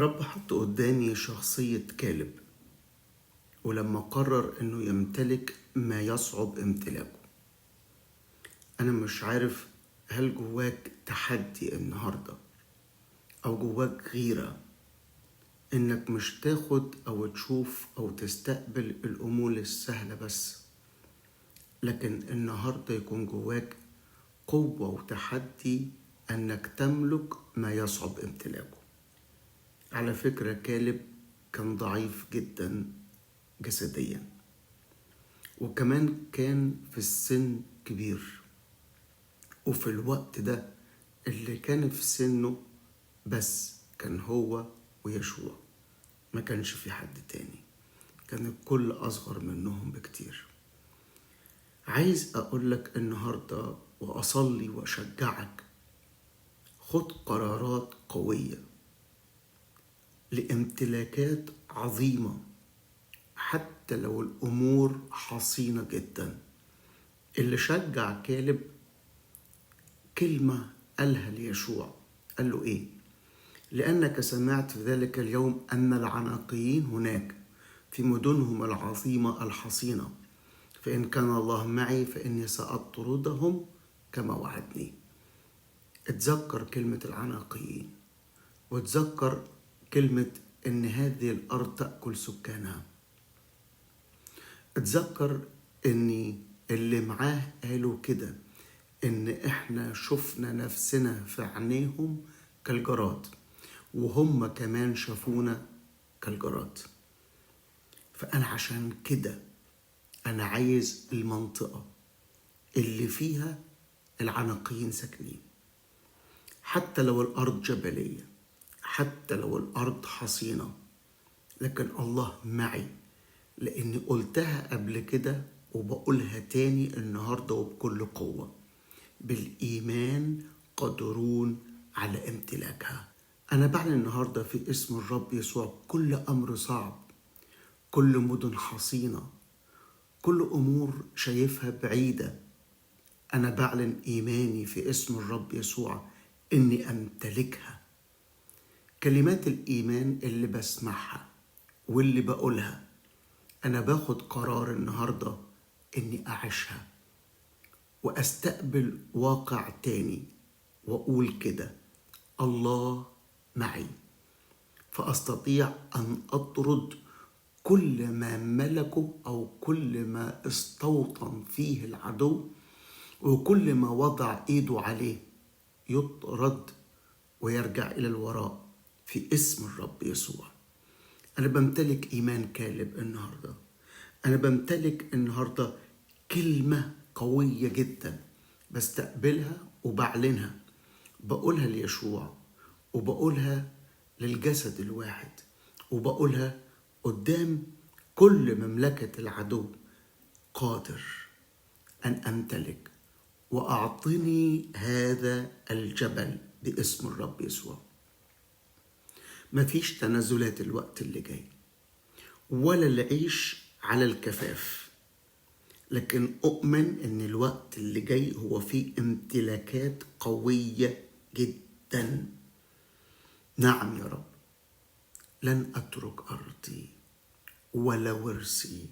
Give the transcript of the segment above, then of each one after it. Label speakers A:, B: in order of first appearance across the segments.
A: الرب حط قدامي شخصية كالب، ولما قرر انه يمتلك ما يصعب امتلاكه. انا مش عارف هل جواك تحدي النهاردة او جواك غيرة انك مش تاخد او تشوف او تستقبل الامور السهلة بس، لكن النهاردة يكون جواك قوة وتحدي انك تملك ما يصعب امتلاكه. على فكرة كالب كان ضعيف جدا جسديا، وكمان كان في السن كبير، وفي الوقت ده اللي كان في سنه بس كان هو ويشوع، ما كانش في حد تاني، كان الكل أصغر منهم بكتير. عايز أقولك النهاردة وأصلي وأشجعك، خد قرارات قوية لامتلاكات عظيمة حتى لو الأمور حصينة جدا. اللي شجع كالب كلمة قالها ليشوع، قال له إيه؟ لأنك سمعت في ذلك اليوم أن العناقيين هناك في مدنهم العظيمة الحصينة، فإن كان الله معي فإني سأطردهم كما وعدني. اتذكر كلمة العناقيين، واتذكر كلمة إن هذه الأرض تأكل سكانها. اتذكر إن اللي معاه قالوا كده، إن إحنا شفنا نفسنا في عينيهم كالجراد، وهم كمان شافونا كالجراد. فأنا عشان كده أنا عايز المنطقة اللي فيها العناقيين ساكنين، حتى لو الأرض جبلية، حتى لو الأرض حصينة، لكن الله معي، لأني قلتها قبل كده وبقولها تاني النهاردة وبكل قوة: بالإيمان قادرون على امتلاكها. أنا بعلن النهاردة في اسم الرب يسوع كل أمر صعب، كل مدن حصينة، كل أمور شايفها بعيدة، أنا بعلن إيماني في اسم الرب يسوع إني أمتلكها. كلمات الإيمان اللي بسمعها واللي بقولها، أنا باخد قرار النهاردة إني أعيشها وأستقبل واقع تاني وأقول كده: الله معي، فأستطيع أن أطرد كل ما ملكه أو كل ما استوطن فيه العدو، وكل ما وضع إيده عليه يطرد ويرجع إلى الوراء في اسم الرب يسوع. أنا بمتلك إيمان كالب النهاردة، أنا بمتلك النهاردة كلمة قوية جدا بستقبلها وبعلنها، بقولها ليشوع وبقولها للجسد الواحد، وبقولها قدام كل مملكة العدو: قادر أن أمتلك، وأعطني هذا الجبل باسم الرب يسوع. مفيش تنازلات الوقت اللي جاي، ولا العيش على الكفاف، لكن أؤمن أن الوقت اللي جاي هو فيه امتلاكات قوية جدا. نعم يا رب، لن أترك أرضي ولا ورثي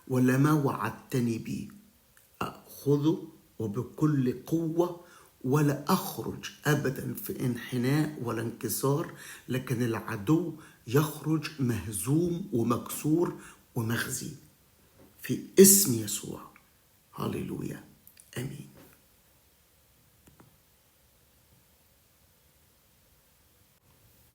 A: ولا ما وعدتني به، أخذه وبكل قوة، ولا أخرج أبدا في انحناء ولا انكسار، لكن العدو يخرج مهزوم ومكسور ومخزي في اسم يسوع. هاليلويا، آمين.